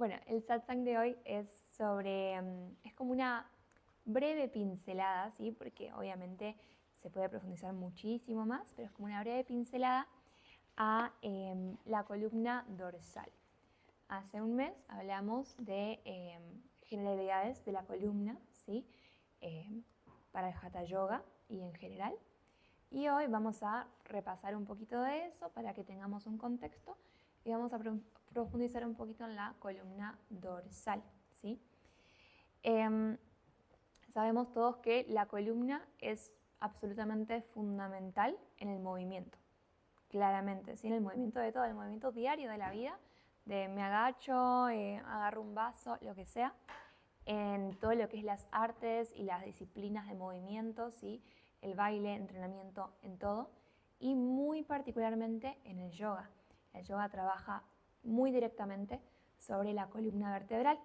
Bueno, el satsang de hoy es sobre, es como una breve pincelada, ¿sí? Porque obviamente se puede profundizar muchísimo más, pero es como una breve pincelada a la columna dorsal. Hace un mes hablamos de generalidades de la columna, ¿sí? Para el Hatha Yoga y en general. Y hoy vamos a repasar un poquito de eso para que tengamos un contexto y vamos a profundizar un poquito en la columna dorsal, ¿sí? Sabemos todos que la columna es absolutamente fundamental en el movimiento, claramente, ¿sí? En el movimiento de todo, el movimiento diario de la vida, de me agacho, agarro un vaso, lo que sea, en todo lo que es las artes y las disciplinas de movimiento, ¿sí? El baile, entrenamiento, en todo, y muy particularmente en el yoga. El yoga trabaja muy directamente sobre la columna vertebral.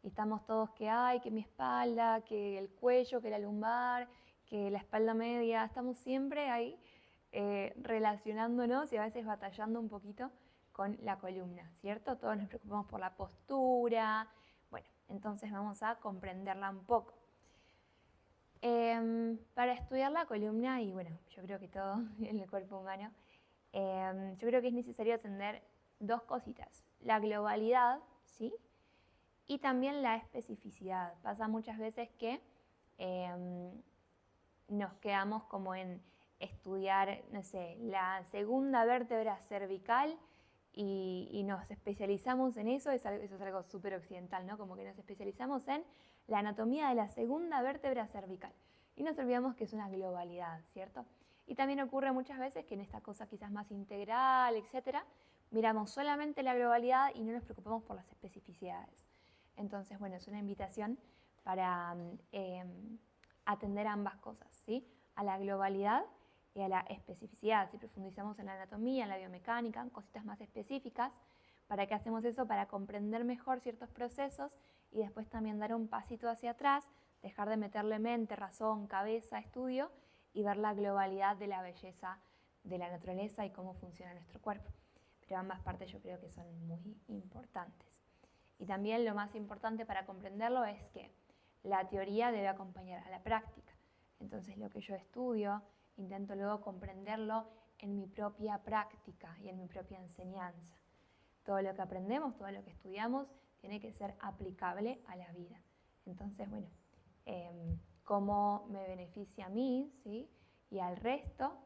Y estamos todos que mi espalda, que el cuello, que la lumbar, que la espalda media, estamos siempre ahí relacionándonos y a veces batallando un poquito con la columna, ¿cierto? Todos nos preocupamos por la postura. Bueno, entonces vamos a comprenderla un poco. Para estudiar la columna, y bueno, yo creo que todo en el cuerpo humano, yo creo que es necesario atender dos cositas. La globalidad, ¿sí? Y también la especificidad. Pasa muchas veces que nos quedamos como en estudiar, no sé, la segunda vértebra cervical y nos especializamos en eso, eso es algo súper occidental, ¿no? Como que nos especializamos en la anatomía de la segunda vértebra cervical y nos olvidamos que es una globalidad, ¿cierto? Y también ocurre muchas veces que en esta cosa quizás más integral, etcétera, miramos solamente la globalidad y no nos preocupamos por las especificidades. Entonces, bueno, es una invitación para atender a ambas cosas, ¿sí? A la globalidad y a la especificidad. Si profundizamos en la anatomía, en la biomecánica, en cositas más específicas, ¿para qué hacemos eso? Para comprender mejor ciertos procesos y después también dar un pasito hacia atrás, dejar de meterle mente, razón, cabeza, estudio y ver la globalidad de la belleza de la naturaleza y cómo funciona nuestro cuerpo. Pero ambas partes yo creo que son muy importantes. Y también lo más importante para comprenderlo es que la teoría debe acompañar a la práctica. Entonces lo que yo estudio, intento luego comprenderlo en mi propia práctica y en mi propia enseñanza. Todo lo que aprendemos, todo lo que estudiamos, tiene que ser aplicable a la vida. Entonces, bueno, cómo me beneficia a mí, ¿sí? Y al resto,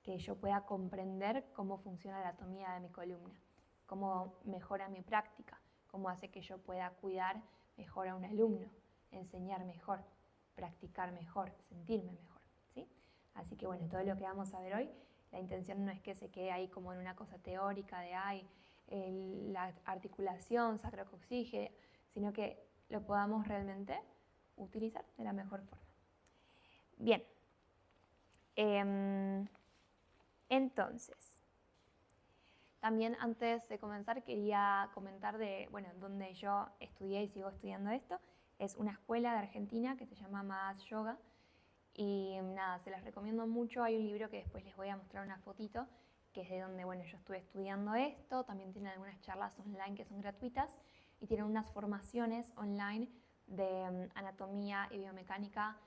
que yo pueda comprender cómo funciona la anatomía de mi columna, cómo mejora mi práctica, cómo hace que yo pueda cuidar mejor a un alumno, enseñar mejor, practicar mejor, sentirme mejor, ¿sí? Así que bueno, todo lo que vamos a ver hoy, la intención no es que se quede ahí como en una cosa teórica de la articulación sacrocoxígea, sino que lo podamos realmente utilizar de la mejor forma. Bien, entonces, también antes de comenzar quería comentar de, bueno, donde yo estudié y sigo estudiando esto. Es una escuela de Argentina que se llama Más Yoga y nada, se las recomiendo mucho. Hay un libro que después les voy a mostrar una fotito, que es de donde, bueno, yo estuve estudiando esto. También tienen algunas charlas online que son gratuitas y tienen unas formaciones online de anatomía y biomecánica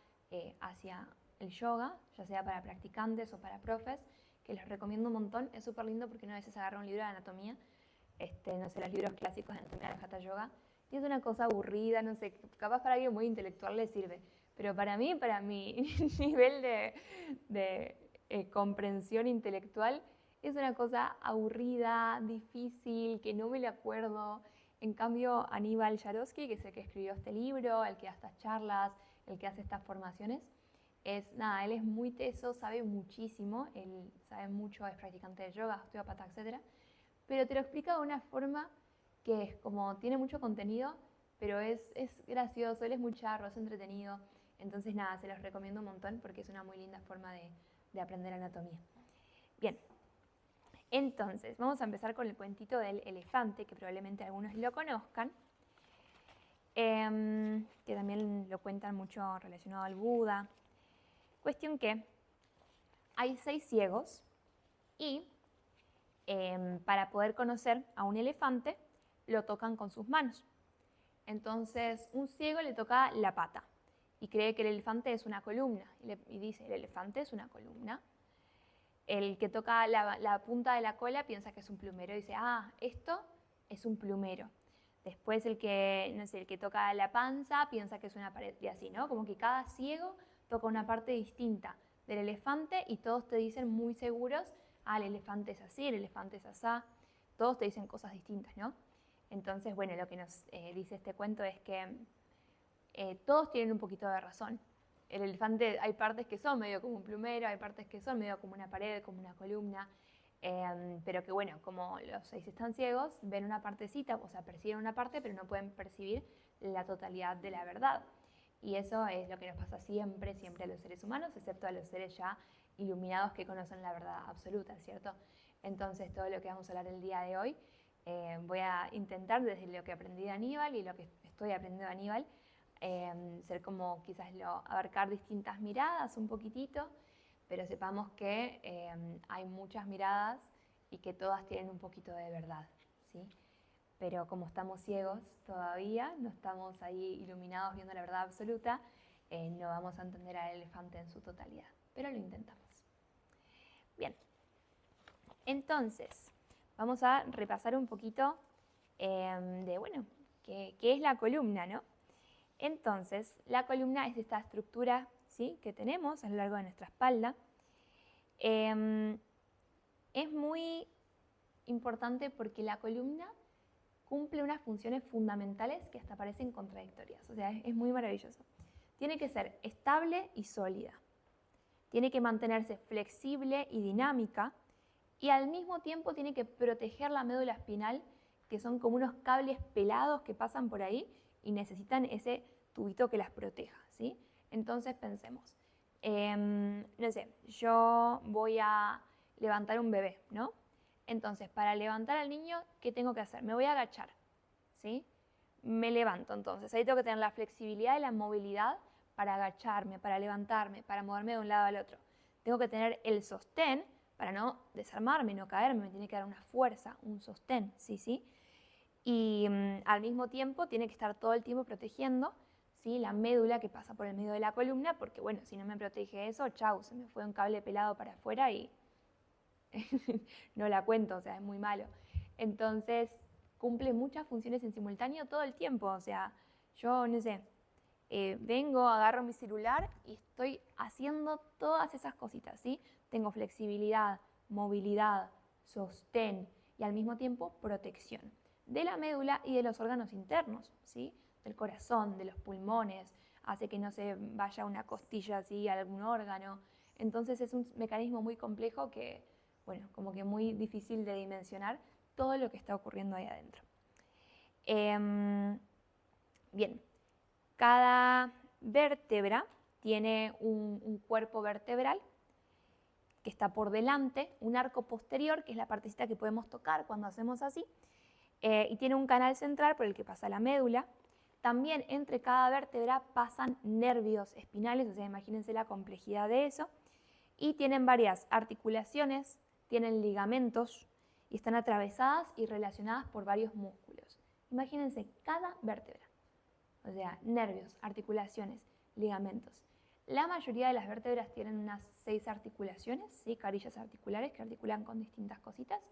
hacia el yoga, ya sea para practicantes o para profes, que les recomiendo un montón. Es súper lindo porque uno a veces agarra un libro de anatomía, no sé, los libros clásicos de anatomía del Hatha Yoga, y es una cosa aburrida, no sé, capaz para alguien muy intelectual le sirve, pero para mí, para mi nivel de comprensión intelectual, es una cosa aburrida, difícil, que no me le acuerdo. En cambio, Aníbal Jarosky, que es el que escribió este libro, el que da estas charlas, el que hace estas formaciones, él es muy teso, sabe muchísimo, él sabe mucho, es practicante de yoga, osteópata, etc. Pero te lo explica de una forma que es como, tiene mucho contenido, pero es gracioso, él es muy charro, es entretenido. Entonces nada, se los recomiendo un montón porque es una muy linda forma de aprender anatomía. Bien, entonces vamos a empezar con el cuentito del elefante, que probablemente algunos lo conozcan, que también lo cuentan mucho relacionado al Buda. Cuestión que hay 6 ciegos y para poder conocer a un elefante lo tocan con sus manos. Entonces, un ciego le toca la pata y cree que el elefante es una columna. Y dice, el elefante es una columna. El que toca la punta de la cola piensa que es un plumero y dice, ah, esto es un plumero. Después el que, no sé, el que toca la panza piensa que es una pared y así, ¿no? Como que cada ciego toca una parte distinta del elefante y todos te dicen muy seguros, ah, el elefante es así, el elefante es asá. Todos te dicen cosas distintas, ¿no? Entonces, bueno, lo que nos dice este cuento es que todos tienen un poquito de razón. El elefante, hay partes que son medio como un plumero, hay partes que son medio como una pared, como una columna, pero que bueno, como los 6 están ciegos, ven una partecita, o sea, perciben una parte, pero no pueden percibir la totalidad de la verdad. Y eso es lo que nos pasa siempre, siempre a los seres humanos, excepto a los seres ya iluminados que conocen la verdad absoluta, ¿cierto? Entonces, todo lo que vamos a hablar el día de hoy, voy a intentar desde lo que aprendí de Aníbal y lo que estoy aprendiendo de Aníbal, ser como quizás abarcar distintas miradas un poquitito, pero sepamos que hay muchas miradas y que todas tienen un poquito de verdad, ¿sí? Pero como estamos ciegos todavía, no estamos ahí iluminados viendo la verdad absoluta, no vamos a entender al elefante en su totalidad, pero lo intentamos. Bien, entonces vamos a repasar un poquito de, bueno, qué es la columna, ¿no? Entonces, la columna es esta estructura, ¿sí?, que tenemos a lo largo de nuestra espalda. Es muy importante porque la columna cumple unas funciones fundamentales que hasta parecen contradictorias. O sea, es muy maravilloso. Tiene que ser estable y sólida. Tiene que mantenerse flexible y dinámica. Y al mismo tiempo tiene que proteger la médula espinal, que son como unos cables pelados que pasan por ahí y necesitan ese tubito que las proteja, ¿sí? Entonces pensemos, no sé, yo voy a levantar un bebé, ¿no? Entonces, para levantar al niño, ¿qué tengo que hacer? Me voy a agachar, ¿sí? Me levanto, entonces. Ahí tengo que tener la flexibilidad y la movilidad para agacharme, para levantarme, para moverme de un lado al otro. Tengo que tener el sostén para no desarmarme, no caerme, me tiene que dar una fuerza, un sostén, ¿sí? Y al mismo tiempo tiene que estar todo el tiempo protegiendo, ¿sí?, la médula que pasa por el medio de la columna, porque bueno, si no me protege eso, chau, se me fue un cable pelado para afuera y no la cuento, o sea, es muy malo. Entonces, cumple muchas funciones en simultáneo todo el tiempo, o sea, yo, no sé, vengo, agarro mi celular y estoy haciendo todas esas cositas, ¿sí? Tengo flexibilidad, movilidad, sostén y al mismo tiempo protección de la médula y de los órganos internos, ¿sí?, del corazón, de los pulmones, hace que no se vaya una costilla así a algún órgano. Entonces es un mecanismo muy complejo que, bueno, como que muy difícil de dimensionar todo lo que está ocurriendo ahí adentro. Bien, cada vértebra tiene un cuerpo vertebral que está por delante, un arco posterior, que es la partecita que podemos tocar cuando hacemos así, y tiene un canal central por el que pasa la médula. También entre cada vértebra pasan nervios espinales, o sea, imagínense la complejidad de eso, y tienen varias articulaciones, tienen ligamentos y están atravesadas y relacionadas por varios músculos. Imagínense cada vértebra, o sea, nervios, articulaciones, ligamentos. La mayoría de las vértebras tienen unas 6 articulaciones, ¿sí?, carillas articulares que articulan con distintas cositas.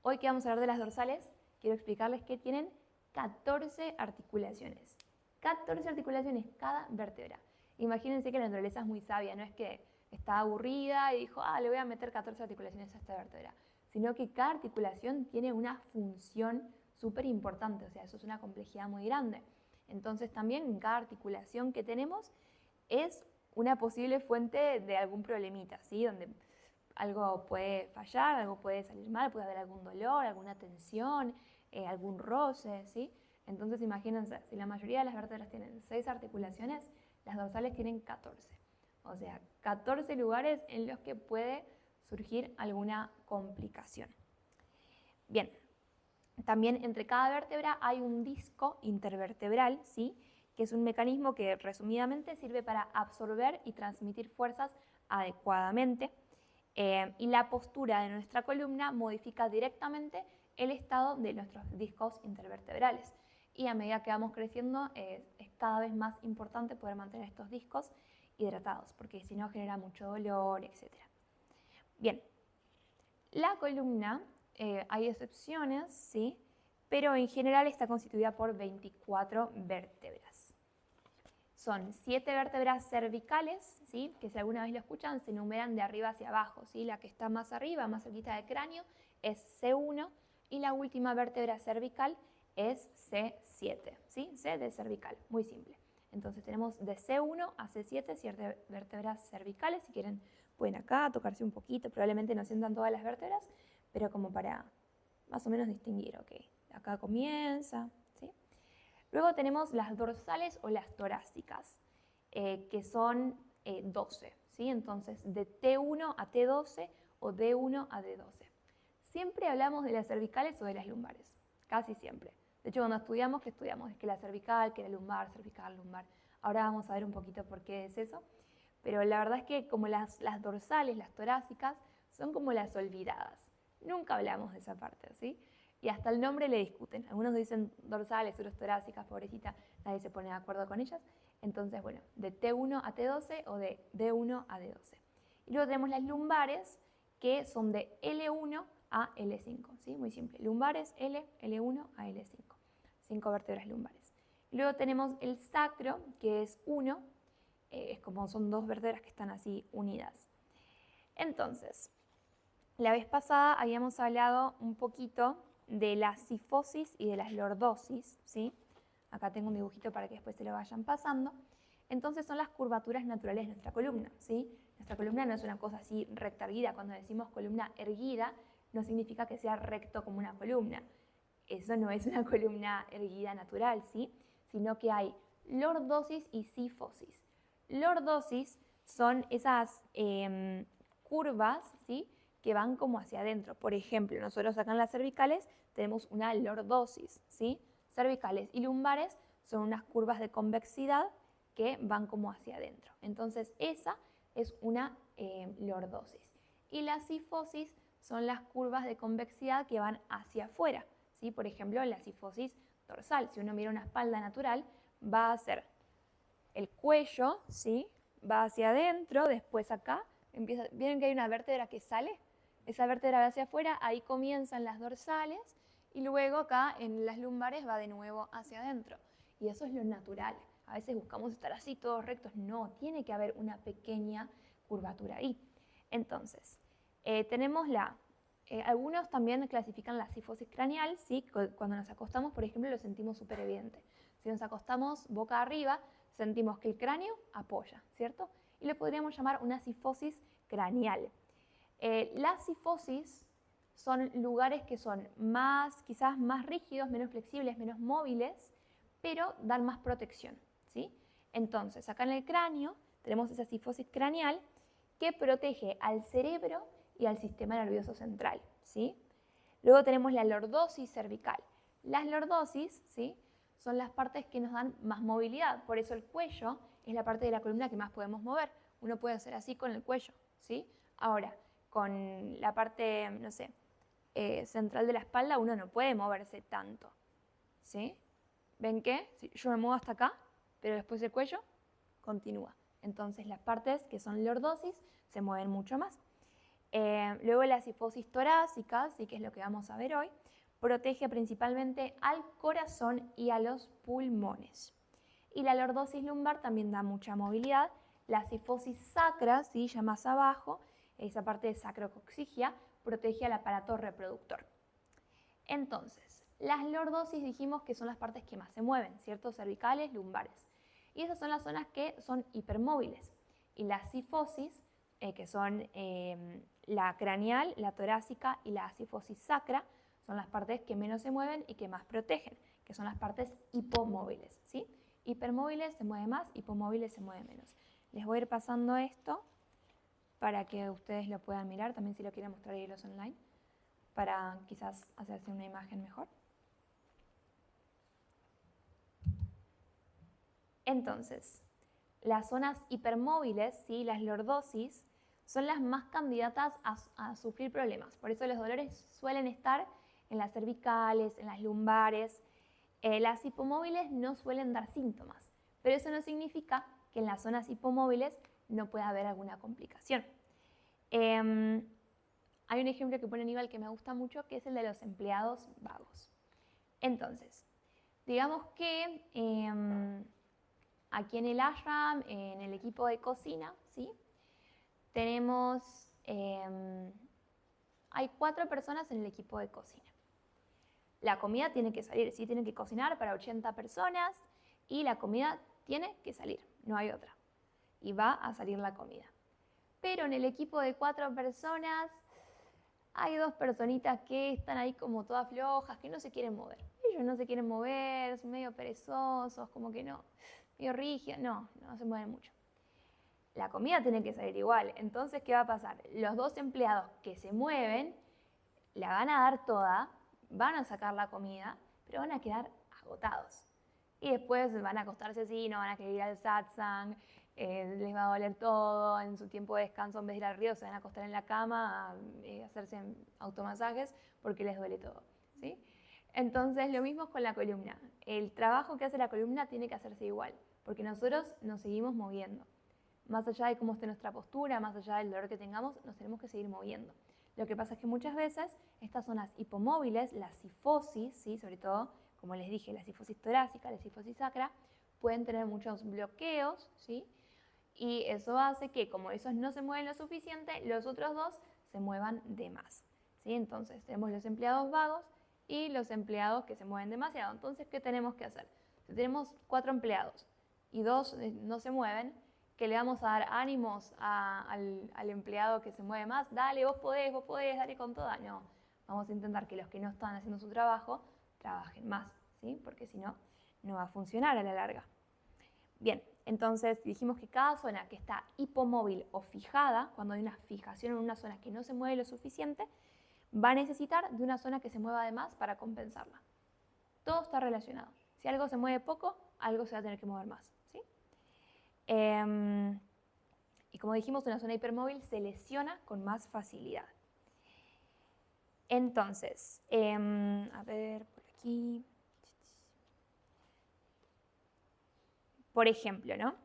Hoy que vamos a hablar de las dorsales, quiero explicarles que tienen 14 articulaciones. 14 articulaciones cada vértebra. Imagínense que la naturaleza es muy sabia, no es que está aburrida y dijo, le voy a meter 14 articulaciones a esta vértebra, sino que cada articulación tiene una función súper importante, o sea, eso es una complejidad muy grande. Entonces también en cada articulación que tenemos es una posible fuente de algún problemita, ¿sí?, donde algo puede fallar, algo puede salir mal, puede haber algún dolor, alguna tensión, algún roce, ¿sí? Entonces imagínense, si la mayoría de las vértebras tienen 6 articulaciones, las dorsales tienen 14. O sea, 14 lugares en los que puede surgir alguna complicación. Bien, también entre cada vértebra hay un disco intervertebral, ¿sí?, que es un mecanismo que resumidamente sirve para absorber y transmitir fuerzas adecuadamente. Y la postura de nuestra columna modifica directamente el estado de nuestros discos intervertebrales. y a medida que vamos creciendo es cada vez más importante poder mantener estos discos hidratados, porque si no genera mucho dolor, etc. Bien, la columna, hay excepciones, ¿sí? Pero en general está constituida por 24 vértebras. Son 7 vértebras cervicales, ¿sí? Que si alguna vez lo escuchan, se enumeran de arriba hacia abajo, ¿sí? La que está más arriba, más cerquita del cráneo, es C1 y la última vértebra cervical es C7, ¿sí? C de cervical, muy simple. Entonces tenemos de C1 a C7 7 vértebras cervicales. Si quieren pueden acá tocarse un poquito, probablemente no sientan todas las vértebras, pero como para más o menos distinguir, ok, acá comienza, ¿sí? Luego tenemos las dorsales o las torácicas, que son 12, ¿sí? Entonces de T1 a T12 o D1 a D12. Siempre hablamos de las cervicales o de las lumbares, casi siempre. De hecho, cuando estudiamos, ¿qué estudiamos? Es que la cervical, que la lumbar, cervical, lumbar. Ahora vamos a ver un poquito por qué es eso. Pero la verdad es que como las dorsales, las torácicas, son como las olvidadas. Nunca hablamos de esa parte, ¿sí? Y hasta el nombre le discuten. Algunos dicen dorsales, otros torácicas, pobrecita, nadie se pone de acuerdo con ellas. Entonces, bueno, de T1 a T12 o de D1 a D12. Y luego tenemos las lumbares, que son de L1 a L5, ¿sí? Muy simple. Lumbares, L1 a L5. 5 vértebras lumbares. Y luego tenemos el sacro, que es 1, es como son 2 vértebras que están así unidas. Entonces, la vez pasada habíamos hablado un poquito de la cifosis y de las lordosis, ¿sí? Acá tengo un dibujito para que después se lo vayan pasando. Entonces son las curvaturas naturales de nuestra columna, ¿sí? Nuestra columna no es una cosa así recta erguida. Cuando decimos columna erguida, no significa que sea recto como una columna. Eso no es una columna erguida natural, ¿sí? Sino que hay lordosis y cifosis. Lordosis son esas curvas, ¿sí? Que van como hacia adentro. Por ejemplo, nosotros acá en las cervicales tenemos una lordosis, ¿sí? Cervicales y lumbares son unas curvas de convexidad que van como hacia adentro. Entonces esa es una lordosis. Y la cifosis son las curvas de convexidad que van hacia afuera, ¿sí? Por ejemplo, la cifosis dorsal. Si uno mira una espalda natural, va a ser el cuello, ¿sí? Va hacia adentro, después acá, ¿vieron que hay una vértebra que sale? Esa vértebra va hacia afuera, ahí comienzan las dorsales, y luego acá en las lumbares va de nuevo hacia adentro. Y eso es lo natural. A veces buscamos estar así, todos rectos. No, tiene que haber una pequeña curvatura ahí. Entonces, tenemos algunos también clasifican la cifosis craneal, ¿sí? Cuando nos acostamos, por ejemplo, lo sentimos súper evidente. Si nos acostamos boca arriba, sentimos que el cráneo apoya, ¿cierto? Y le podríamos llamar una cifosis craneal. Las cifosis son lugares que son quizás más rígidos, menos flexibles, menos móviles, pero dan más protección, ¿sí? Entonces, acá en el cráneo tenemos esa cifosis craneal que protege al cerebro y al sistema nervioso central, ¿sí? Luego tenemos la lordosis cervical. Las lordosis, ¿sí? Son las partes que nos dan más movilidad, por eso el cuello es la parte de la columna que más podemos mover. Uno puede hacer así con el cuello, ¿sí? Ahora, con la parte, no sé, central de la espalda, uno no puede moverse tanto, ¿sí? ¿Ven qué? Yo me muevo hasta acá, pero después el cuello continúa. Entonces las partes que son lordosis se mueven mucho más. Luego la cifosis torácica, sí, que es lo que vamos a ver hoy, protege principalmente al corazón y a los pulmones. Y la lordosis lumbar también da mucha movilidad. La cifosis sacra, ¿sí? Ya más abajo, esa parte de sacrocoxigia, protege al aparato reproductor. Entonces, las lordosis dijimos que son las partes que más se mueven, ¿cierto? Cervicales, lumbares. Y esas son las zonas que son hipermóviles. Y la cifosis, que son la craneal, la torácica y la cifosis sacra, son las partes que menos se mueven y que más protegen, que son las partes hipomóviles, ¿sí? Hipermóviles se mueve más, hipomóviles se mueve menos. Les voy a ir pasando esto para que ustedes lo puedan mirar, también si lo quieren mostrar ahí los online, para quizás hacerse una imagen mejor. Entonces, las zonas hipermóviles, ¿sí? Las lordosis, son las más candidatas a sufrir problemas. Por eso los dolores suelen estar en las cervicales, en las lumbares, Las hipomóviles no suelen dar síntomas, pero eso no significa que en las zonas hipomóviles no pueda haber alguna complicación. Hay un ejemplo que pone Aníbal que me gusta mucho, que es el de los empleados vagos. Entonces, digamos que aquí en el ashram, en el equipo de cocina, ¿sí? Tenemos, hay 4 personas en el equipo de cocina. La comida tiene que salir, sí, tienen que cocinar para 80 personas y la comida tiene que salir, no hay otra. Y va a salir la comida. Pero en el equipo de 4 personas hay 2 personitas que están ahí como todas flojas, que no se quieren mover. Ellos no se quieren mover, son medio perezosos, como que no, medio rígidos, no se mueven mucho. La comida tiene que salir igual, entonces ¿qué va a pasar? Los 2 empleados que se mueven, la van a dar toda, van a sacar la comida, pero van a quedar agotados. Y después van a acostarse así, no van a querer ir al satsang, les va a doler todo, en su tiempo de descanso en vez de ir al río se van a acostar en la cama a hacerse automasajes porque les duele todo, ¿sí? Entonces lo mismo con la columna. El trabajo que hace la columna tiene que hacerse igual, porque nosotros nos seguimos moviendo. Más allá de cómo esté nuestra postura, más allá del dolor que tengamos, nos tenemos que seguir moviendo. Lo que pasa es que muchas veces estas zonas hipomóviles, la cifosis, ¿sí? Sobre todo, como les dije, la cifosis torácica, la cifosis sacra, pueden tener muchos bloqueos, ¿sí? Y eso hace que, como esos no se mueven lo suficiente, los otros 2 se muevan de más, ¿sí? Entonces, tenemos los empleados vagos y los empleados que se mueven demasiado. Entonces, ¿qué tenemos que hacer? Si tenemos 4 empleados y 2 no se mueven, que le vamos a dar ánimos al empleado que se mueve más, dale, vos podés, dale con toda. No, vamos a intentar que los que no están haciendo su trabajo trabajen más, ¿sí? Porque si no, no va a funcionar a la larga. Bien, entonces dijimos que cada zona que está hipomóvil o fijada, cuando hay una fijación en una zona que no se mueve lo suficiente, va a necesitar de una zona que se mueva de más para compensarla. Todo está relacionado. Si algo se mueve poco, algo se va a tener que mover más, ¿sí? Y como dijimos, una zona hipermóvil se lesiona con más facilidad. Entonces, a ver, por aquí. Por ejemplo, ¿no?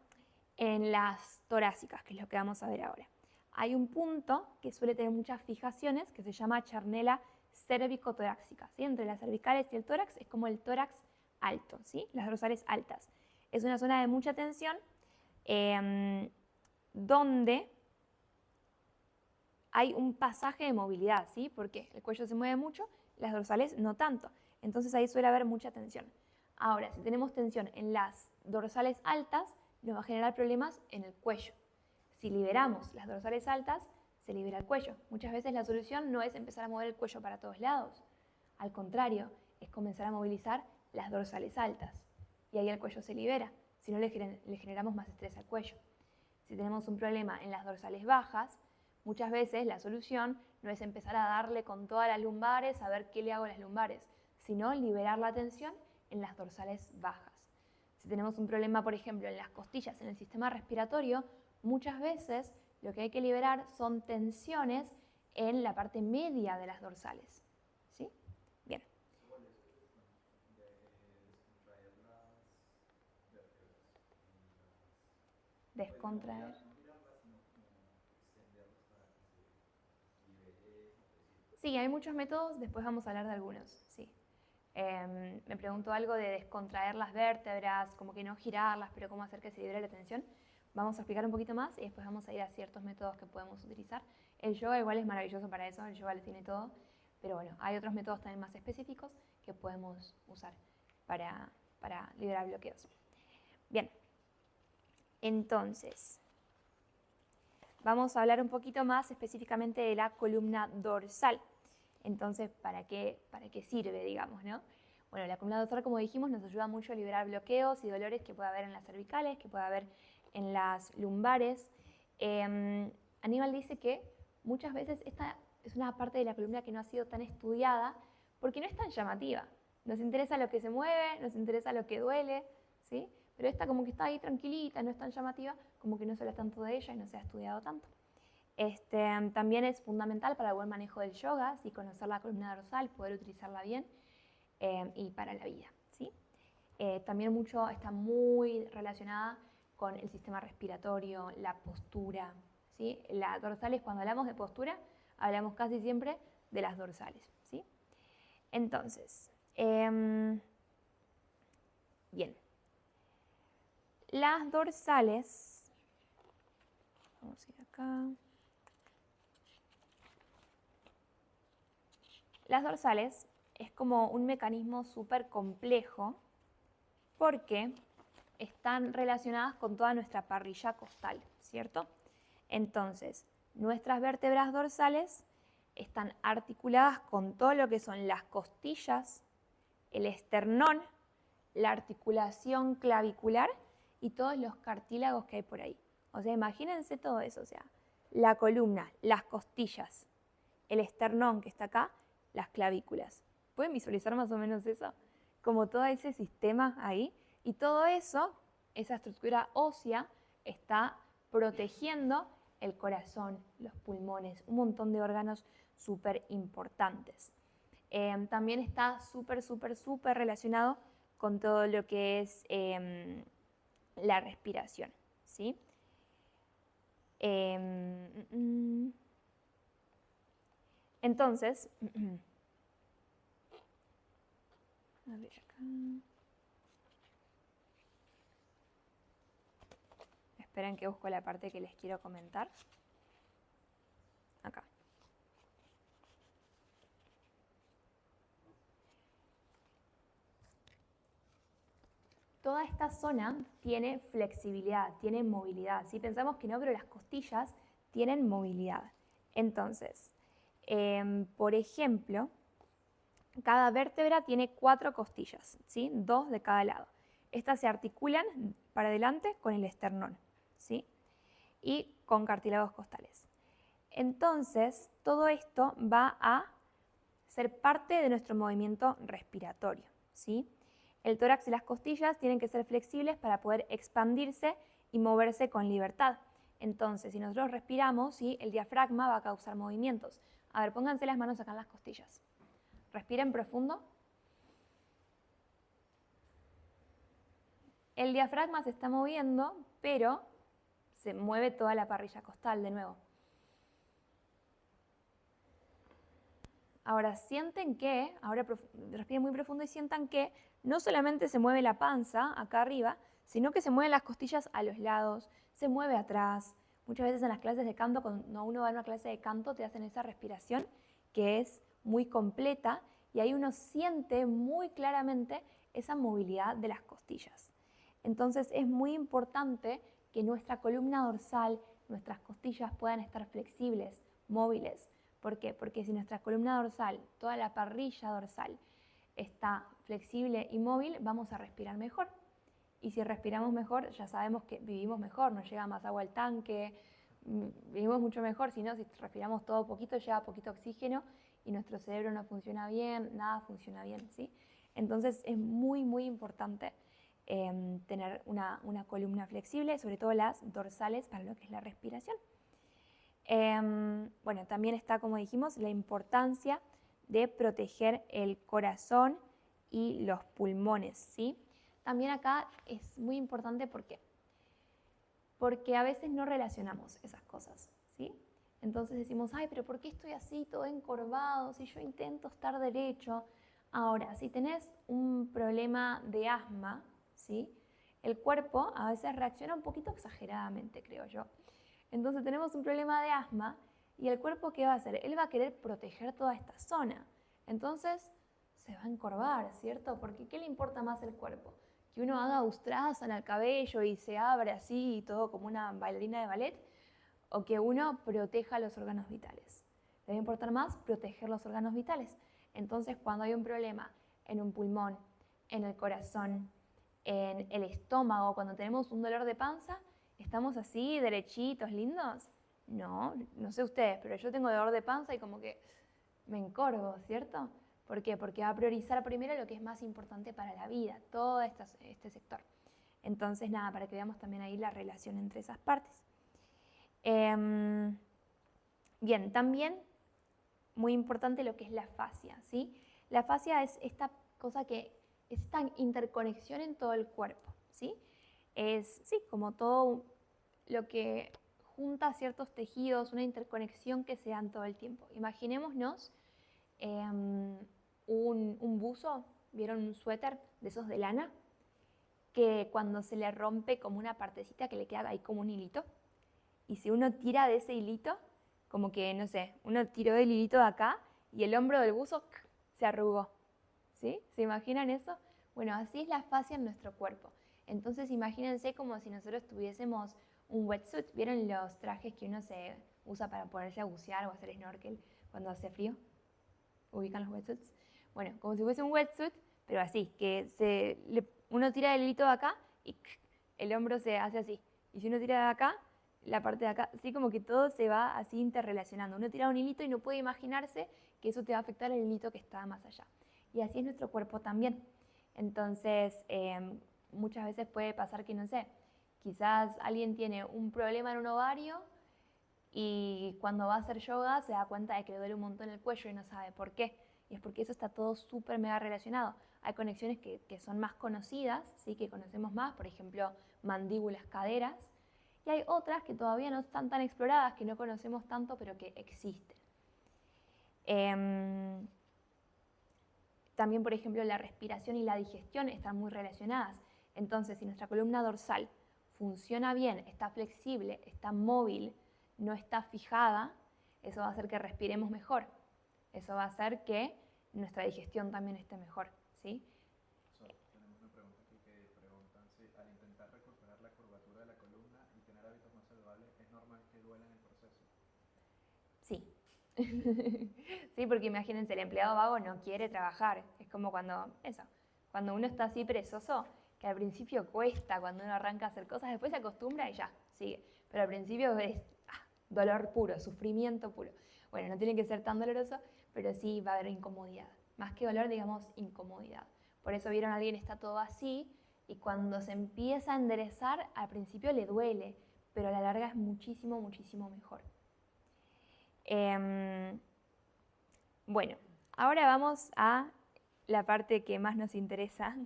En las torácicas, que es lo que vamos a ver ahora, hay un punto que suele tener muchas fijaciones que se llama charnela cérvico-torácica, ¿sí? Entre las cervicales y el tórax es como el tórax alto, ¿sí? Las dorsales altas. Es una zona de mucha tensión donde hay un pasaje de movilidad, ¿sí? Porque el cuello se mueve mucho, las dorsales no tanto. Entonces ahí suele haber mucha tensión. Ahora, si tenemos tensión en las dorsales altas, nos va a generar problemas en el cuello. Si liberamos las dorsales altas, se libera el cuello. Muchas veces la solución no es empezar a mover el cuello para todos lados. Al contrario, es comenzar a movilizar las dorsales altas. Y ahí el cuello se libera. Si no, le generamos más estrés al cuello. Si tenemos un problema en las dorsales bajas, muchas veces la solución no es empezar a darle con todas las lumbares, a ver qué le hago a las lumbares, sino liberar la tensión en las dorsales bajas. Si tenemos un problema, por ejemplo, en las costillas, en el sistema respiratorio, muchas veces lo que hay que liberar son tensiones en la parte media de las dorsales. ¿Sí? Bien. Descontraer. Sí, hay muchos métodos, después vamos a hablar de algunos, sí. Me preguntó algo de descontraer las vértebras, como que no girarlas, pero cómo hacer que se libere la tensión. Vamos a explicar un poquito más y después vamos a ir a ciertos métodos que podemos utilizar. El yoga igual es maravilloso para eso, el yoga lo tiene todo, pero bueno, hay otros métodos también más específicos que podemos usar para liberar bloqueos. Bien, entonces, vamos a hablar un poquito más específicamente de la columna dorsal. Entonces, ¿para qué sirve, digamos, no? Bueno, la columna dorsal, como dijimos, nos ayuda mucho a liberar bloqueos y dolores que puede haber en las cervicales, que puede haber en las lumbares. Aníbal dice que muchas veces esta es una parte de la columna que no ha sido tan estudiada porque no es tan llamativa. Nos interesa lo que se mueve, nos interesa lo que duele, ¿sí? Pero esta como que está ahí tranquilita, no es tan llamativa, como que no se habla tanto de ella y no se ha estudiado tanto. También es fundamental para el buen manejo del yoga, ¿sí? Conocer la columna dorsal, poder utilizarla bien y para la vida, ¿sí? También mucho está muy relacionada con el sistema respiratorio, la postura, ¿sí? Las dorsales, cuando hablamos de postura, hablamos casi siempre de las dorsales, ¿sí? Entonces, bien. Las dorsales, vamos a ir acá. Las dorsales es como un mecanismo súper complejo porque están relacionadas con toda nuestra parrilla costal, ¿cierto? Entonces, nuestras vértebras dorsales están articuladas con todo lo que son las costillas, el esternón, la articulación clavicular y todos los cartílagos que hay por ahí. O sea, imagínense todo eso, o sea, la columna, las costillas, el esternón que está acá, las clavículas. ¿Pueden visualizar más o menos eso? Como todo ese sistema ahí. Y todo eso, esa estructura ósea, está protegiendo el corazón, los pulmones, un montón de órganos súper importantes. También está súper relacionado con todo lo que es la respiración, ¿sí? Entonces, a ver acá. Esperen que busco la parte que les quiero comentar. Acá. Toda esta zona tiene flexibilidad, tiene movilidad. Si pensamos que no, pero las costillas tienen movilidad. Entonces, por ejemplo, cada vértebra tiene 4 costillas, ¿sí? 2 de cada lado. Estas se articulan para adelante con el esternón, ¿sí? Y con cartílagos costales. Entonces, todo esto va a ser parte de nuestro movimiento respiratorio, ¿sí? El tórax y las costillas tienen que ser flexibles para poder expandirse y moverse con libertad. Entonces, si nosotros respiramos, ¿sí? El diafragma va a causar movimientos. A ver, pónganse las manos acá en las costillas. Respiren profundo. El diafragma se está moviendo, pero se mueve toda la parrilla costal de nuevo. Ahora sienten que, ahora respiren muy profundo y sientan que no solamente se mueve la panza acá arriba, sino que se mueven las costillas a los lados, se mueve atrás. Muchas veces en las clases de canto, cuando uno va a una clase de canto, te hacen esa respiración que es muy completa y ahí uno siente muy claramente esa movilidad de las costillas. Entonces es muy importante que nuestra columna dorsal, nuestras costillas puedan estar flexibles, móviles. ¿Por qué? Porque si nuestra columna dorsal, toda la parrilla dorsal, está flexible y móvil, vamos a respirar mejor. Y si respiramos mejor, ya sabemos que vivimos mejor, nos llega más agua al tanque, vivimos mucho mejor. Si no, si respiramos todo poquito, llega poquito oxígeno y nuestro cerebro no funciona bien, nada funciona bien, ¿sí? Entonces es muy importante tener una columna flexible, sobre todo las dorsales para lo que es la respiración. Bueno, también está, como dijimos, la importancia de proteger el corazón y los pulmones, ¿sí? También acá es muy importante porque a veces no relacionamos esas cosas, ¿sí? Entonces decimos, ay, pero ¿por qué estoy así, todo encorvado, si yo intento estar derecho? Ahora, si tenés un problema de asma, ¿sí? El cuerpo a veces reacciona un poquito exageradamente, creo yo. Entonces tenemos un problema de asma y el cuerpo, ¿qué va a hacer? Él va a querer proteger toda esta zona. Entonces se va a encorvar, ¿cierto? Porque ¿qué le importa más al cuerpo? Que uno haga Ustrasana al cabello y se abre así y todo como una bailarina de ballet, o que uno proteja los órganos vitales. Le va a importar más proteger los órganos vitales. Entonces, cuando hay un problema en un pulmón, en el corazón, en el estómago, cuando tenemos un dolor de panza, ¿estamos así, derechitos, lindos? No, no sé ustedes, pero yo tengo dolor de panza y como que me encorvo, ¿cierto? ¿Por qué? Porque va a priorizar primero lo que es más importante para la vida, todo este sector. Entonces, nada, para que veamos también ahí la relación entre esas partes. Bien, también muy importante lo que es la fascia, ¿sí? La fascia es esta cosa que esta interconexión en todo el cuerpo, ¿sí? Es, sí, como todo lo que junta ciertos tejidos, una interconexión que se dan todo el tiempo. Imaginémonos un buzo, ¿vieron un suéter de esos de lana? Que cuando se le rompe como una partecita que le queda ahí como un hilito, y si uno tira de ese hilito, como que, no sé, uno tiró el hilito de acá y el hombro del buzo se arrugó, ¿sí? ¿Se imaginan eso? Bueno, así es la fascia en nuestro cuerpo. Entonces imagínense como si nosotros tuviésemos un wetsuit. ¿Vieron los trajes que uno se usa para ponerse a bucear o hacer snorkel cuando hace frío? ¿Ubican los wetsuits? Bueno, como si fuese un wetsuit, pero así, que uno tira el hilito de acá y el hombro se hace así. Y si uno tira de acá, la parte de acá, así como que todo se va así interrelacionando. Uno tira un hilito y no puede imaginarse que eso te va a afectar el hilito que está más allá. Y así es nuestro cuerpo también. Entonces, muchas veces puede pasar que, no sé, quizás alguien tiene un problema en un ovario y cuando va a hacer yoga se da cuenta de que le duele un montón el cuello y no sabe por qué. Y es porque eso está todo súper mega relacionado. Hay conexiones que son más conocidas, ¿sí? Que conocemos más, por ejemplo, mandíbulas, caderas. Y hay otras que todavía no están tan exploradas, que no conocemos tanto, pero que existen. También, por ejemplo, la respiración y la digestión están muy relacionadas. Entonces, si nuestra columna dorsal funciona bien, está flexible, está móvil, no está fijada, eso va a hacer que respiremos mejor. Eso va a hacer que nuestra digestión también esté mejor, ¿sí? Tenemos una pregunta aquí que preguntan si al intentar recuperar la curvatura de la columna y tener hábitos más saludables, ¿es normal que duela en el proceso? Sí. Sí, porque imagínense, el empleado vago no quiere trabajar. Es como cuando uno está así perezoso, que al principio cuesta, cuando uno arranca a hacer cosas, después se acostumbra y ya, sigue. Pero al principio es dolor puro, sufrimiento puro. Bueno, no tiene que ser tan doloroso, pero sí va a haber incomodidad. Más que dolor, digamos, incomodidad. Por eso vieron a alguien está todo así y cuando se empieza a enderezar, al principio le duele, pero a la larga es muchísimo, muchísimo mejor. Bueno, ahora vamos a la parte que más nos interesa,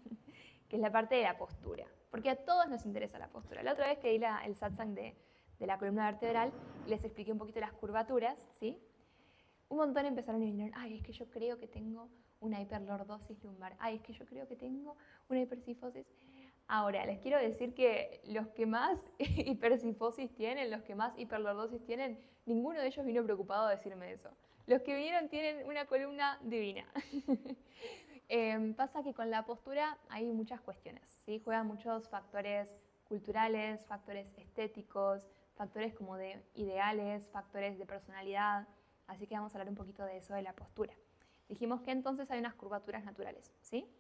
que es la parte de la postura. Porque a todos nos interesa la postura. La otra vez que di el satsang de la columna vertebral, les expliqué un poquito las curvaturas, ¿sí? Un montón empezaron y vinieron, ay, es que yo creo que tengo una hiperlordosis lumbar, ay, es que yo creo que tengo una hipercifosis. Ahora, les quiero decir que los que más hipercifosis tienen, los que más hiperlordosis tienen, ninguno de ellos vino preocupado a decirme eso. Los que vinieron tienen una columna divina. Pasa que con la postura hay muchas cuestiones, ¿sí? Juegan muchos factores culturales, factores estéticos, factores como de ideales, factores de personalidad. Así que vamos a hablar un poquito de eso de la postura. Dijimos que entonces hay unas curvaturas naturales, ¿sí?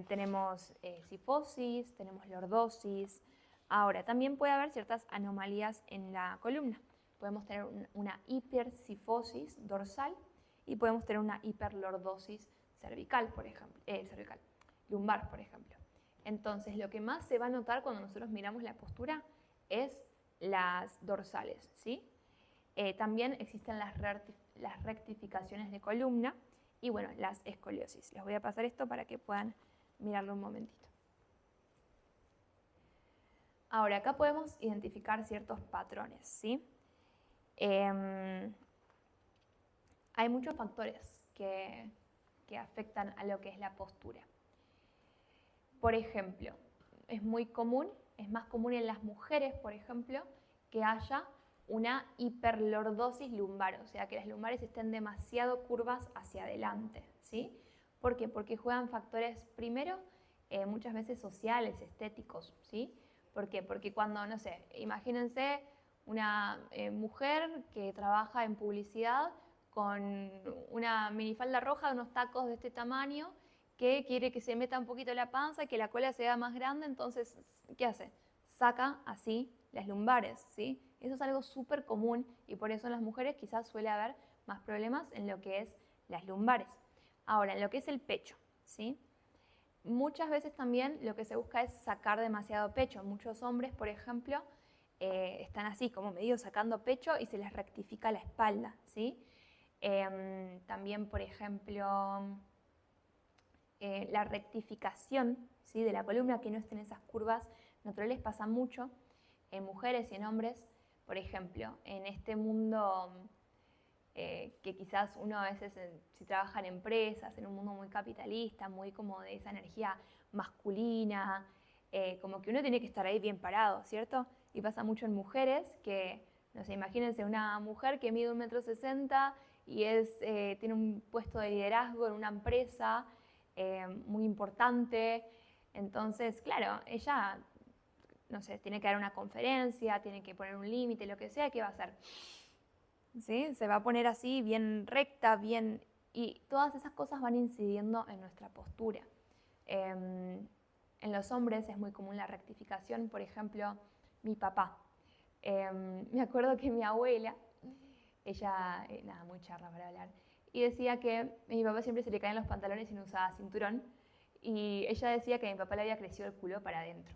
Tenemos cifosis, tenemos lordosis. Ahora, también puede haber ciertas anomalías en la columna. Podemos tener una hipercifosis dorsal y podemos tener una hiperlordosis cervical, por ejemplo, lumbar, por ejemplo. Entonces, lo que más se va a notar cuando nosotros miramos la postura es las dorsales, ¿sí? También existen las rectificaciones de columna y, bueno, las escoliosis. Les voy a pasar esto para que puedan mirarlo un momentito. Ahora, acá podemos identificar ciertos patrones, ¿sí? Hay muchos factores que afectan a lo que es la postura. Por ejemplo, es más común en las mujeres, por ejemplo, que haya una hiperlordosis lumbar, o sea, que las lumbares estén demasiado curvas hacia adelante, ¿sí? ¿Por qué? Porque juegan factores, primero, muchas veces sociales, estéticos, ¿sí? ¿Por qué? Porque cuando, no sé, imagínense una mujer que trabaja en publicidad con una minifalda roja, unos tacos de este tamaño, que quiere que se meta un poquito la panza y que la cola sea más grande, entonces, ¿qué hace? Saca así las lumbares, ¿sí? Eso es algo súper común y por eso en las mujeres quizás suele haber más problemas en lo que es las lumbares. Ahora, en lo que es el pecho, ¿sí? Muchas veces también lo que se busca es sacar demasiado pecho. Muchos hombres, por ejemplo, están así como medio sacando pecho y se les rectifica la espalda, ¿sí? También, por ejemplo, la rectificación, ¿sí?, de la columna, que no estén esas curvas naturales, pasa mucho en mujeres y en hombres. Por ejemplo, en este mundo que quizás uno a veces, si trabaja en empresas, en un mundo muy capitalista, muy como de esa energía masculina, como que uno tiene que estar ahí bien parado, ¿cierto? Y pasa mucho en mujeres que, no sé, imagínense una mujer que mide 1,60 m y tiene un puesto de liderazgo en una empresa muy importante. Entonces, claro, ella, no sé, tiene que dar una conferencia, tiene que poner un límite, lo que sea, ¿qué va a hacer? ¿Sí? Se va a poner así, bien recta, bien... Y todas esas cosas van incidiendo en nuestra postura. En los hombres es muy común la rectificación. Por ejemplo, mi papá. Me acuerdo que mi abuela, ella, nada, muy charla para hablar, y decía que a mi papá siempre se le caían los pantalones y no usaba cinturón. Y ella decía que a mi papá le había crecido el culo para adentro.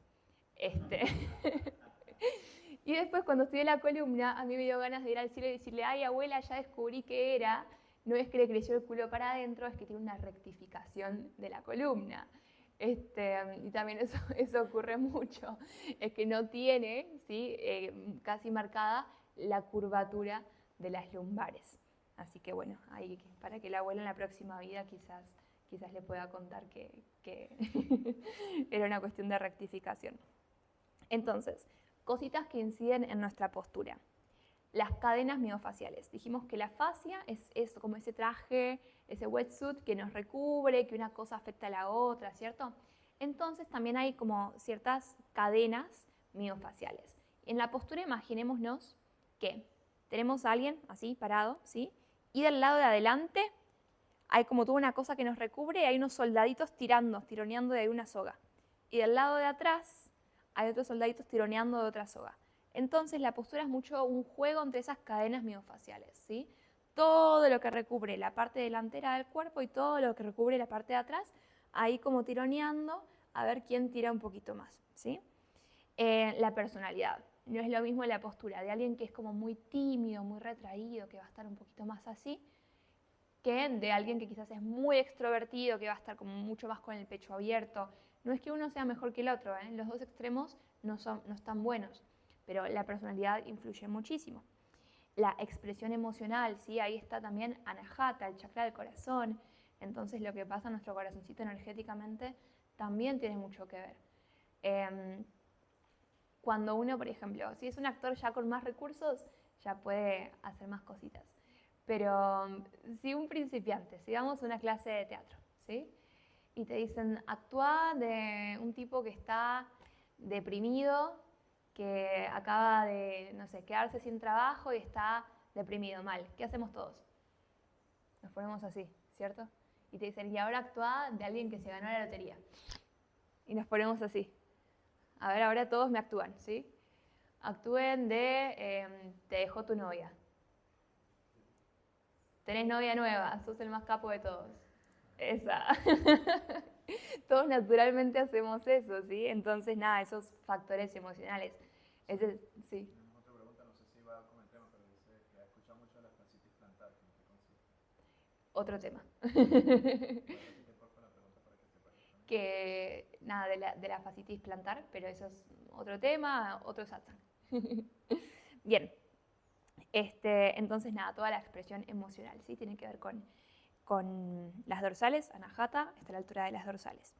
Y después, cuando estudié la columna, a mí me dio ganas de ir al cielo y decirle: ay, abuela, ya descubrí que era, no es que le creció el culo para adentro, es que tiene una rectificación de la columna. Y también eso ocurre mucho, es que no tiene, ¿sí?, casi marcada la curvatura de las lumbares. Así que bueno, ahí para que la abuela en la próxima vida quizás le pueda contar que era una cuestión de rectificación. Entonces, cositas que inciden en nuestra postura. Las cadenas miofaciales. Dijimos que la fascia es como ese traje, ese wetsuit que nos recubre, que una cosa afecta a la otra, ¿cierto? Entonces también hay como ciertas cadenas miofaciales. En la postura imaginémonos que tenemos a alguien así parado, ¿sí? Y del lado de adelante hay como toda una cosa que nos recubre y hay unos soldaditos tironeando de una soga. Y del lado de atrás hay otros soldaditos tironeando de otra soga. Entonces la postura es mucho un juego entre esas cadenas miofaciales, ¿sí? Todo lo que recubre la parte delantera del cuerpo y todo lo que recubre la parte de atrás, ahí como tironeando a ver quién tira un poquito más, ¿sí? La personalidad. No es lo mismo la postura de alguien que es como muy tímido, muy retraído, que va a estar un poquito más así, que de alguien que quizás es muy extrovertido, que va a estar como mucho más con el pecho abierto. No es que uno sea mejor que el otro, ¿eh? Los dos extremos no están buenos, pero la personalidad influye muchísimo. La expresión emocional, ¿sí? Ahí está también Anahata, el chakra del corazón. Entonces lo que pasa en nuestro corazoncito energéticamente también tiene mucho que ver. Cuando uno, por ejemplo, si es un actor ya con más recursos, ya puede hacer más cositas. Pero si un principiante, si vamos a una clase de teatro, ¿sí?, y te dicen: actúa de un tipo que está deprimido, que acaba de, no sé, quedarse sin trabajo y está deprimido, mal. ¿Qué hacemos todos? Nos ponemos así, ¿cierto? Y te dicen: y ahora actúa de alguien que se ganó la lotería. Y nos ponemos así. A ver, ahora todos me actúan, ¿sí? Actúen de te dejó tu novia. Tenés novia nueva, sos el más capo de todos. Esa. Todos naturalmente hacemos eso, ¿sí? Entonces, nada, esos factores emocionales. Sí. Tenemos otra pregunta, no sé si va con el tema, pero dice que ha escuchado mucho de la fascitis plantar, ¿en qué consiste? Otro tema. ¿Puedes repetir por favor la pregunta para que sepa yo también? Que, nada, de la fascitis plantar, pero eso es otro tema, otro satsang. Bien. Entonces, nada, toda la expresión emocional, ¿sí? Tiene que ver con las dorsales, Anahata, está a la altura de las dorsales.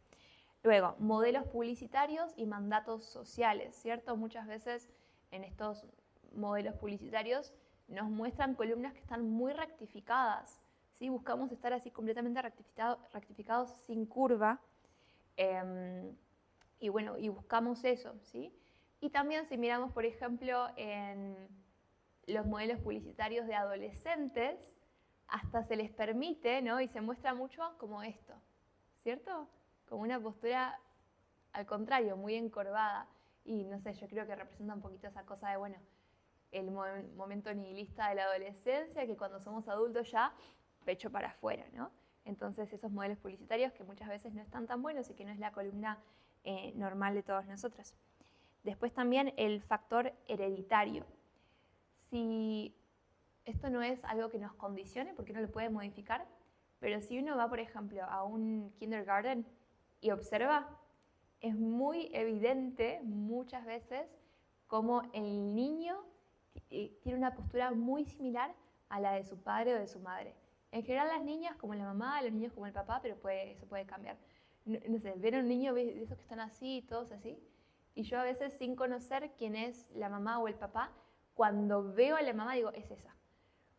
Luego, modelos publicitarios y mandatos sociales, ¿cierto? Muchas veces en estos modelos publicitarios nos muestran columnas que están muy rectificadas, ¿sí? Buscamos estar así completamente rectificados sin curva, y bueno, y buscamos eso, ¿sí? Y también si miramos, por ejemplo, en los modelos publicitarios de adolescentes, hasta se les permite, ¿no?, y se muestra mucho como esto, ¿cierto? Como una postura, al contrario, muy encorvada. Y no sé, yo creo que representa un poquito esa cosa de, bueno, el momento nihilista de la adolescencia, que cuando somos adultos ya, pecho para afuera, ¿no? Entonces esos modelos publicitarios que muchas veces no están tan buenos y que no es la columna normal de todos nosotros. Después también el factor hereditario. Si esto no es algo que nos condicione, porque no lo puede modificar, Pero si uno va, por ejemplo, a un kindergarten y observa, es muy evidente muchas veces cómo el niño tiene una postura muy similar a la de su padre o de su madre. En general las niñas como la mamá, los niños como el papá, pero eso puede cambiar. No sé, ver a un niño de esos que están así, todos así, y yo a veces sin conocer quién es la mamá o el papá, cuando veo a la mamá digo, es esa.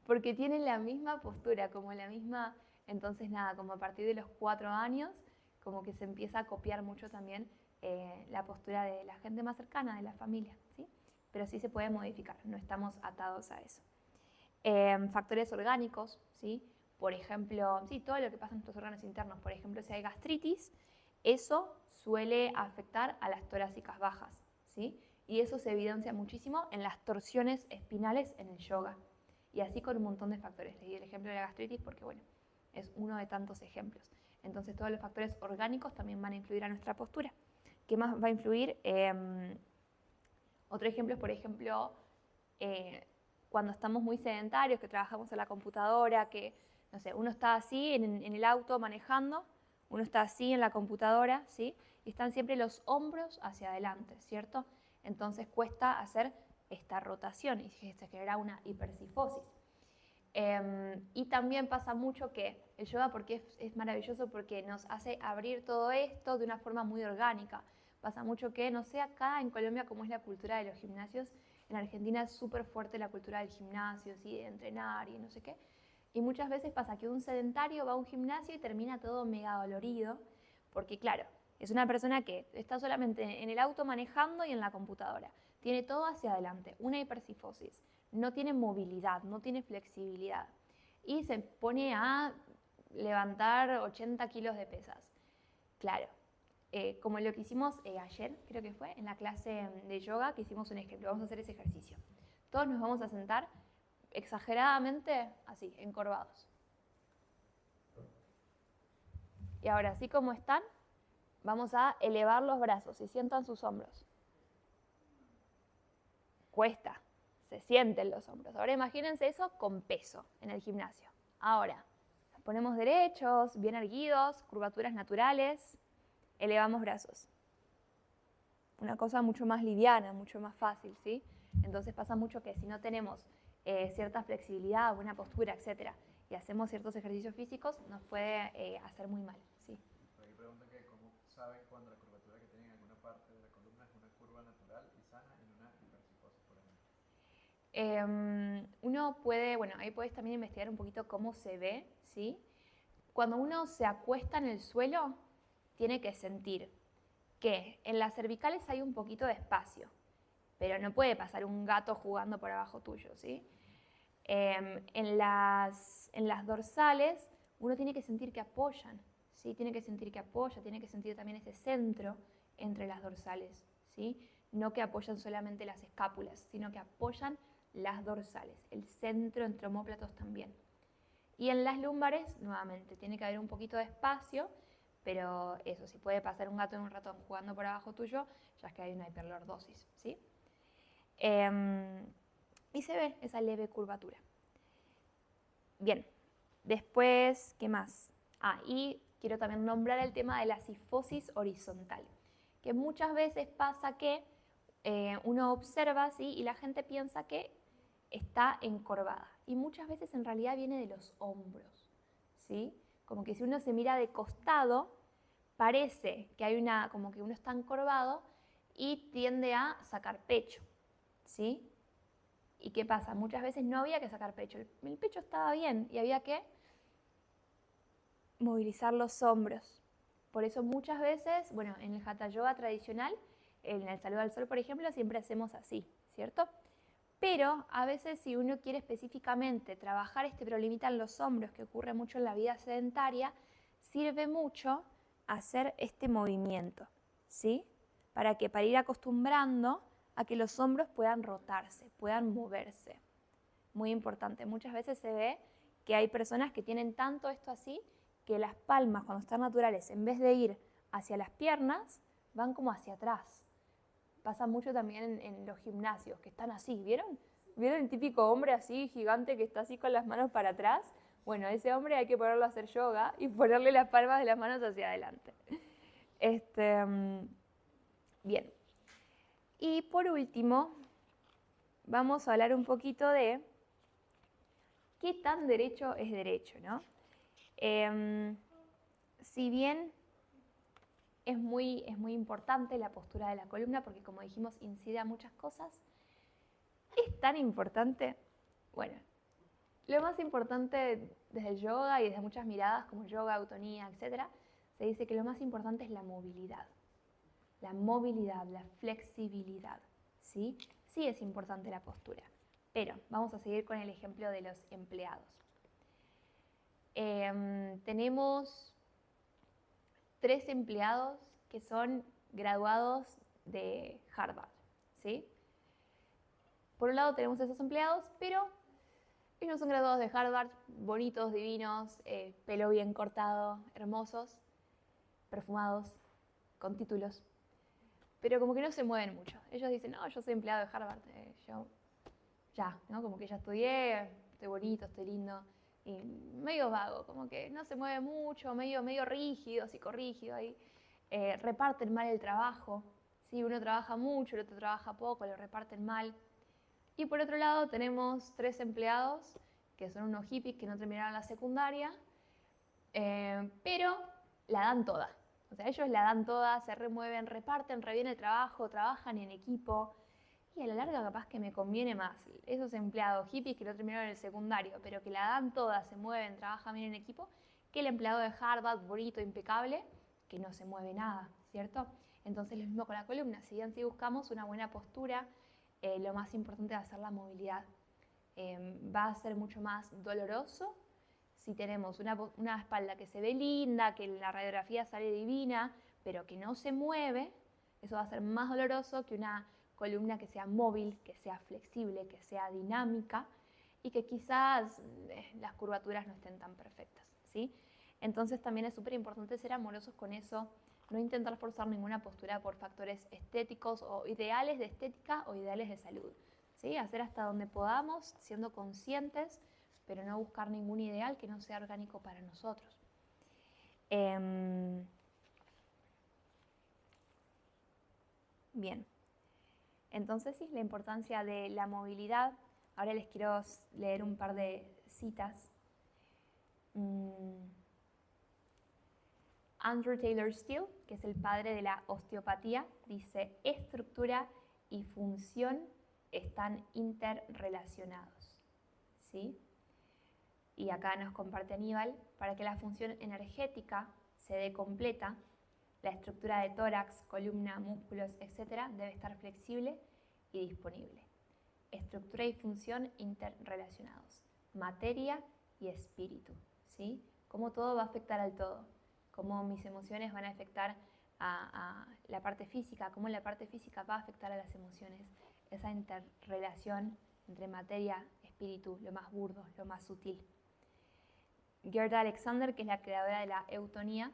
Porque tiene la misma postura, como la misma... Entonces nada, como a partir de los 4 años, como que se empieza a copiar mucho también la postura de la gente más cercana, de la familia, ¿sí? Pero sí se puede modificar, no estamos atados a eso. Factores orgánicos, ¿sí? Por ejemplo, sí, todo lo que pasa en nuestros órganos internos, por ejemplo, si hay gastritis, eso suele afectar a las torácicas bajas, ¿sí? Y eso se evidencia muchísimo en las torsiones espinales en el yoga. Y así con un montón de factores. Le di el ejemplo de la gastritis porque, bueno, es uno de tantos ejemplos. Entonces todos los factores orgánicos también van a influir a nuestra postura. ¿Qué más va a influir? Otro ejemplo es, por ejemplo, cuando estamos muy sedentarios, que trabajamos en la computadora, que, no sé, uno está así en el auto manejando, uno está así en la computadora, ¿sí? Y están siempre los hombros hacia adelante, ¿cierto? Entonces cuesta hacer esta rotación y se genera una hipercifosis. Y también pasa mucho que el yoga porque es maravilloso porque nos hace abrir todo esto de una forma muy orgánica. Pasa mucho que, no sé, acá en Colombia como es la cultura de los gimnasios, en Argentina es súper fuerte la cultura del gimnasio, ¿sí? De entrenar y no sé qué. Y muchas veces pasa que un sedentario va a un gimnasio y termina todo mega dolorido, porque claro, es una persona que está solamente en el auto manejando y en la computadora. Tiene todo hacia adelante, una hipercifosis. No tiene movilidad, no tiene flexibilidad. Y se pone a levantar 80 kilos de pesas. Claro, como lo que hicimos ayer, creo que fue, en la clase de yoga, que hicimos un ejemplo. Vamos a hacer ese ejercicio. Todos nos vamos a sentar exageradamente así, encorvados. Y ahora, así como están, vamos a elevar los brazos y sientan sus hombros. Cuesta, se sienten los hombros. Ahora imagínense eso con peso en el gimnasio. Ahora, nos ponemos derechos, bien erguidos, curvaturas naturales, elevamos brazos. Una cosa mucho más liviana, mucho más fácil, ¿sí? Entonces pasa mucho que si no tenemos cierta flexibilidad, buena postura, etc., y hacemos ciertos ejercicios físicos, nos puede hacer muy mal, ¿sí? Por ahí preguntan que cómo saben cuando la curvatura que tienen en alguna parte de la columna es una curva natural y sana y no una hipercifosis, por ejemplo. Uno puede, bueno, ahí puedes también investigar un poquito cómo se ve, ¿sí? Cuando uno se acuesta en el suelo, tiene que sentir que en las cervicales hay un poquito de espacio, pero no puede pasar un gato jugando por abajo tuyo, ¿sí? En las dorsales uno tiene que sentir que apoyan, ¿sí? Tiene que sentir que apoya, tiene que sentir también ese centro entre las dorsales, ¿sí? No que apoyan solamente las escápulas, sino que apoyan las dorsales, el centro entre omóplatos también. Y en las lumbares, nuevamente, tiene que haber un poquito de espacio, pero eso, si puede pasar un gato en un ratón jugando por abajo tuyo, ya es que hay una hiperlordosis, ¿sí? Y se ve esa leve curvatura. Bien, después, ¿qué más? Y quiero también nombrar el tema de la cifosis horizontal, que muchas veces pasa que uno observa, ¿sí? Y la gente piensa que está encorvada. Y muchas veces en realidad viene de los hombros, ¿sí? Como que si uno se mira de costado, parece que hay como que uno está encorvado y tiende a sacar pecho, ¿sí? ¿Y qué pasa? Muchas veces no había que sacar pecho, el pecho estaba bien y había que movilizar los hombros. Por eso muchas veces, bueno, en el Hatha Yoga tradicional, en el saludo al sol, por ejemplo, siempre hacemos así, ¿cierto? Pero a veces si uno quiere específicamente trabajar este problemita en los hombros, que ocurre mucho en la vida sedentaria, sirve mucho hacer este movimiento, ¿sí? Para ir acostumbrando a que los hombros puedan rotarse, puedan moverse. Muy importante, muchas veces se ve que hay personas que tienen tanto esto así, que las palmas cuando están naturales, en vez de ir hacia las piernas, van como hacia atrás. Pasa mucho también en los gimnasios, que están así, ¿vieron? ¿Vieron el típico hombre así, gigante, que está así con las manos para atrás? Bueno, a ese hombre hay que ponerlo a hacer yoga y ponerle las palmas de las manos hacia adelante. Bien. Y por último, vamos a hablar un poquito de qué tan derecho es derecho, ¿no? Si bien es muy importante la postura de la columna, porque como dijimos, incide a muchas cosas, ¿es tan importante? Bueno, lo más importante desde el yoga y desde muchas miradas como yoga, autonía, etc., se dice que lo más importante es la movilidad, la flexibilidad, ¿sí? Sí es importante la postura, pero vamos a seguir con el ejemplo de los empleados. Tenemos 3 empleados que son graduados de Harvard, ¿sí? Por un lado tenemos esos empleados, pero ellos son graduados de Harvard, bonitos, divinos, pelo bien cortado, hermosos, perfumados, con títulos, pero como que no se mueven mucho. Ellos dicen, no, yo soy empleado de Harvard, yo ya, ¿no? Como que ya estudié, estoy bonito, estoy lindo, y medio vago, como que no se mueve mucho, medio rígido, psicorrígido ahí. Reparten mal el trabajo, ¿sí? Uno trabaja mucho, el otro trabaja poco, lo reparten mal. Y por otro lado tenemos 3 empleados que son unos hippies que no terminaron la secundaria, pero la dan toda. O sea, ellos la dan toda, se remueven, reparten re bien el trabajo, trabajan en equipo. Y a la larga capaz que me conviene más esos empleados hippies que no terminaron el secundario, pero que la dan toda, se mueven, trabajan bien en equipo, que el empleado de Harvard, bonito, impecable, que no se mueve nada, ¿cierto? Entonces lo mismo con la columna, si bien sí buscamos una buena postura, lo más importante va a ser la movilidad. Va a ser mucho más doloroso si tenemos una espalda que se ve linda, que en la radiografía sale divina, pero que no se mueve. Eso va a ser más doloroso que una columna que sea móvil, que sea flexible, que sea dinámica y que quizás las curvaturas no estén tan perfectas, ¿sí? Entonces también es súper importante ser amorosos con eso, no intentar forzar ninguna postura por factores estéticos o ideales de estética o ideales de salud, ¿sí? Hacer hasta donde podamos, siendo conscientes, pero no buscar ningún ideal que no sea orgánico para nosotros. Bien, entonces sí, la importancia de la movilidad. Ahora les quiero leer un par de citas. Andrew Taylor Still, que es el padre de la osteopatía, dice: estructura y función están interrelacionados, ¿sí? Y acá nos comparte Aníbal: para que la función energética se dé completa, la estructura de tórax, columna, músculos, etc. debe estar flexible y disponible. Estructura y función interrelacionados, materia y espíritu, ¿sí? Cómo todo va a afectar al todo, cómo mis emociones van a afectar a la parte física, cómo la parte física va a afectar a las emociones, esa interrelación entre materia, espíritu, lo más burdo, lo más sutil. Gerda Alexander, que es la creadora de la eutonía,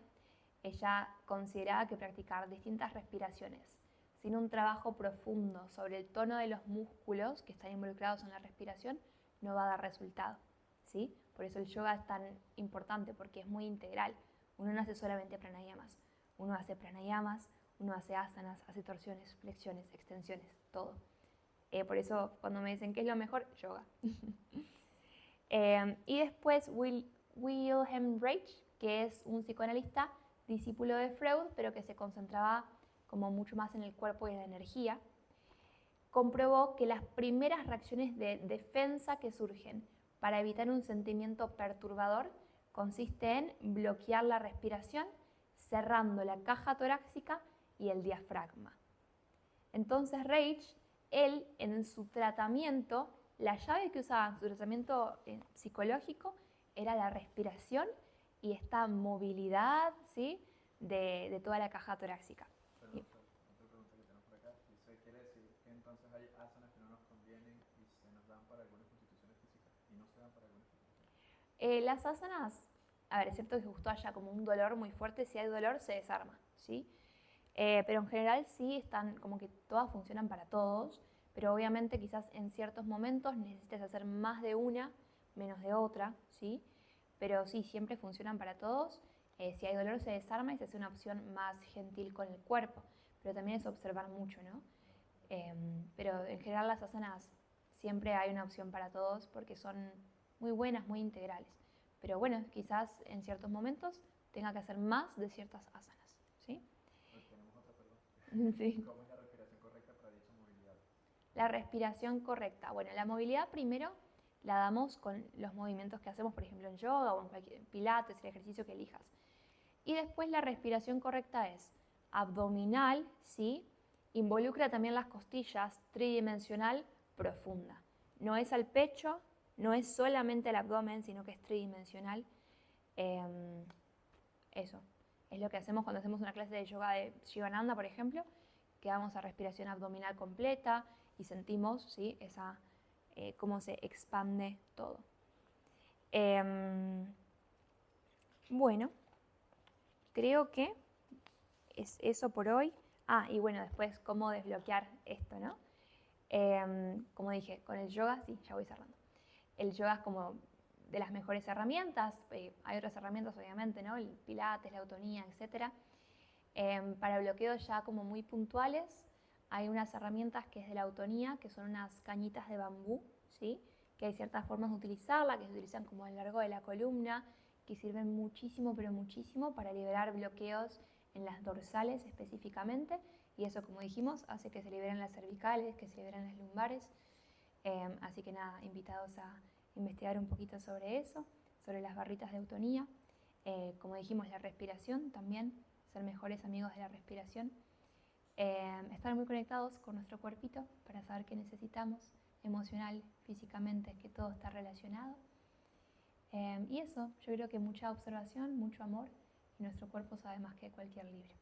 ella consideraba que practicar distintas respiraciones sin un trabajo profundo sobre el tono de los músculos que están involucrados en la respiración no va a dar resultado, ¿sí? Por eso el yoga es tan importante, porque es muy integral. Uno no hace solamente pranayamas, uno hace pranayamas, uno hace asanas, hace torsiones, flexiones, extensiones, todo. Por eso cuando me dicen qué es lo mejor, yoga. Y después Wilhelm Reich, que es un psicoanalista discípulo de Freud, pero que se concentraba como mucho más en el cuerpo y en la energía, comprobó que las primeras reacciones de defensa que surgen para evitar un sentimiento perturbador consiste en bloquear la respiración, cerrando la caja torácica y el diafragma. Entonces Reich, él en su tratamiento, la llave que usaba en su tratamiento psicológico era la respiración y esta movilidad, ¿sí?, de toda la caja torácica. Perdón, otra pregunta que tenemos por acá. ¿Eso quiere decir que entonces hay asanas que no nos convienen y se nos dan para algunas constituciones físicas y no se dan para algunas constituciones? Las asanas, a ver, es cierto que justo haya como un dolor muy fuerte, si hay dolor se desarma, ¿sí? Pero en general sí están, como que todas funcionan para todos, pero obviamente quizás en ciertos momentos necesites hacer más de una, menos de otra, ¿sí? pero sí, siempre funcionan para todos. Si hay dolor se desarma y se hace una opción más gentil con el cuerpo, pero también es observar mucho, ¿no? Pero en general las asanas siempre hay una opción para todos porque son muy buenas, muy integrales. Pero bueno, quizás en ciertos momentos tenga que hacer más de ciertas asanas, ¿sí? Tenemos otra, perdón. Sí. ¿Cómo es la respiración correcta para dicha movilidad? La respiración correcta. Bueno, la movilidad primero la damos con los movimientos que hacemos, por ejemplo, en yoga o en cualquier pilates, el ejercicio que elijas. Y después la respiración correcta es abdominal, ¿sí? Involucra también las costillas, tridimensional, profunda. No es al pecho, no es solamente el abdomen, sino que es tridimensional. Eso es lo que hacemos cuando hacemos una clase de yoga de Shivananda, por ejemplo, que vamos a respiración abdominal completa y sentimos, ¿sí? Cómo se expande todo. Bueno, creo que es eso por hoy. Y bueno, después cómo desbloquear esto, ¿no? Como dije, con el yoga, sí, ya voy cerrando. El yoga es como de las mejores herramientas. Hay otras herramientas, obviamente, ¿no? El pilates, la autonía, etc. Para bloqueos ya como muy puntuales, hay unas herramientas que es de la autonía, que son unas cañitas de bambú, ¿sí? Que hay ciertas formas de utilizarla, que se utilizan como a lo largo de la columna, que sirven muchísimo, pero muchísimo para liberar bloqueos en las dorsales específicamente, y eso, como dijimos, hace que se liberen las cervicales, que se liberen las lumbares. Así que nada, invitados a investigar un poquito sobre eso, sobre las barritas de autonía. Como dijimos, la respiración también, ser mejores amigos de la respiración. Estar muy conectados con nuestro cuerpito para saber qué necesitamos, emocional, físicamente, que todo está relacionado. Y eso, yo creo que mucha observación, mucho amor, y nuestro cuerpo sabe más que cualquier libro.